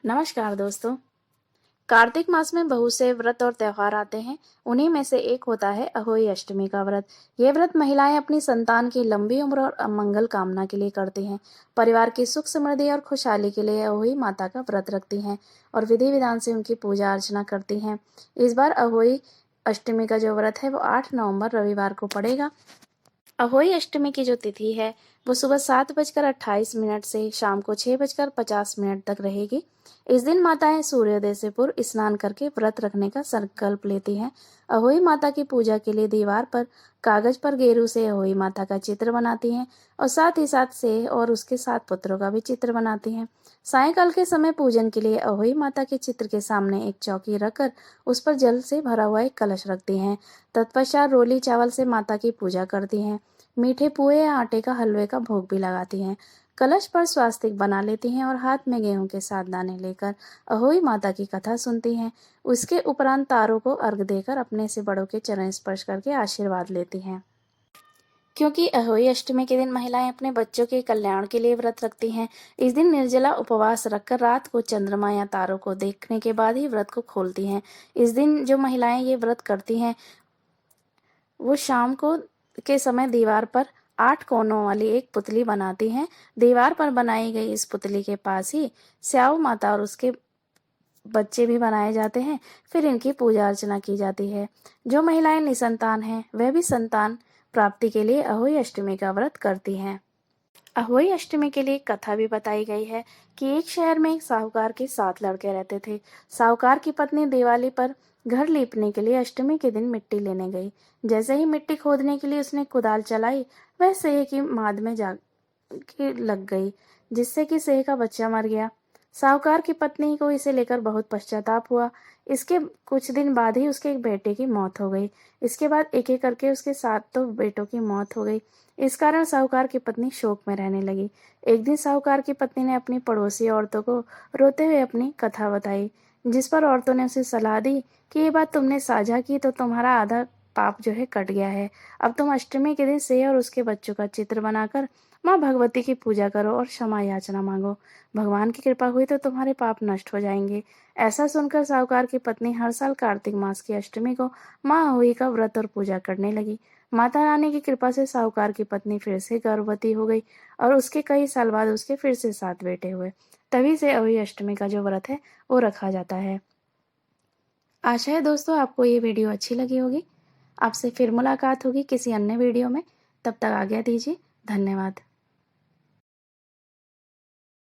नमस्कार दोस्तों। कार्तिक मास में बहुत से व्रत और त्योहार आते हैं। उन्हीं में से एक होता है अहोई अष्टमी का व्रत। ये व्रत महिलाएं अपनी संतान की लंबी उम्र और मंगल कामना के लिए करती हैं। परिवार की सुख समृद्धि और खुशहाली के लिए अहोई माता का व्रत रखती हैं और विधि विधान से उनकी पूजा अर्चना करती हैं। इस बार अहोई अष्टमी का जो व्रत है वो 8 नवंबर रविवार को पड़ेगा। अहोई अष्टमी की जो तिथि है वो सुबह 7:28 से शाम को 6:50 तक रहेगी। इस दिन माताएं सूर्योदय से पूर्व स्नान करके व्रत रखने का संकल्प लेती हैं। अहोई माता की पूजा के लिए दीवार पर कागज पर गेरू से अहोई माता का चित्र बनाती हैं और साथ ही साथ से और उसके 7 पुत्रों का भी चित्र बनाती हैं। सायंकाल के समय पूजन के लिए अहोई माता के चित्र के सामने एक चौकी रखकर उस पर जल से भरा हुआ एक कलश रखती हैं। तत्पश्चात रोली चावल से माता की पूजा करती हैं। मीठे पुए या आटे का हलवे का भोग भी लगाती हैं। कलश पर स्वास्तिक बना लेती हैं और हाथ में गेहूं के 7 दाने लेकर अहोई माता की कथा सुनती हैं। उसके उपरांत तारों को अर्घ देकर अपने से बड़ों के चरण स्पर्श करके आशीर्वाद लेती हैं। क्योंकि अहोई अष्टमी के दिन महिलाएं अपने बच्चों के कल्याण के लिए व्रत रखती हैं। इस दिन निर्जला उपवास रखकर रात को चंद्रमा या तारों को देखने के बाद ही व्रत को खोलती हैं। इस दिन जो महिलाएं ये व्रत करती हैं वो शाम को के समय दीवार पर 8 कोनों वाली एक पुतली बनाती हैं। दीवार पर बनाई गई इस पुतली के पास ही स्याऊ माता और उसके बच्चे भी बनाए जाते हैं। फिर इनकी पूजा अर्चना की जाती है। जो महिलाएं निसंतान हैं वह भी संतान प्राप्ति के लिए अहोई अष्टमी का व्रत करती हैं। अहोई अष्टमी के लिए एक कथा भी बताई गई है कि एक शहर में एक साहूकार के 7 लड़के रहते थे। साहूकार की पत्नी दिवाली पर घर लीपने के लिए अष्टमी के दिन मिट्टी लेने गई। जैसे ही मिट्टी खोदने के लिए उसने कुदाल चलाई, वह सेह की माद में जा के लग गई, जिससे कि सेह का बच्चा मर गया। साहूकार की पत्नी को इसे लेकर बहुत पश्चाताप हुआ। इसके कुछ दिन बाद ही उसके एक बेटे की मौत हो गई। इसके बाद एक एक करके उसके 7 बेटों की मौत हो गई। इस कारण साहूकार की पत्नी शोक में रहने लगी। एक दिन साहूकार की पत्नी ने अपनी पड़ोसी औरतों को रोते हुए अपनी कथा बताई, जिस पर औरतों ने उसे सलाह दी कि ये बात तुमने साझा की तो तुम्हारा आधा पाप जो है कट गया है। अब तुम अष्टमी के दिन सेह और उसके बच्चों का चित्र बनाकर माँ भगवती की पूजा करो और क्षमा याचना मांगो। भगवान की कृपा हुई तो तुम्हारे पाप नष्ट हो जाएंगे। ऐसा सुनकर साहूकार की पत्नी हर साल कार्तिक मास की अष्टमी को माँ अहोई का व्रत और पूजा करने लगी। माता रानी की कृपा से साहूकार की पत्नी फिर से गर्भवती हो गई और उसके कई साल बाद उसके फिर से 7 बेटे हुए। तभी से अहोई अष्टमी का जो व्रत है वो रखा जाता है। आशा है दोस्तों आपको ये वीडियो अच्छी लगी होगी। आपसे फिर मुलाकात होगी किसी अन्य वीडियो में। तब तक आज्ञा दीजिए। धन्यवाद।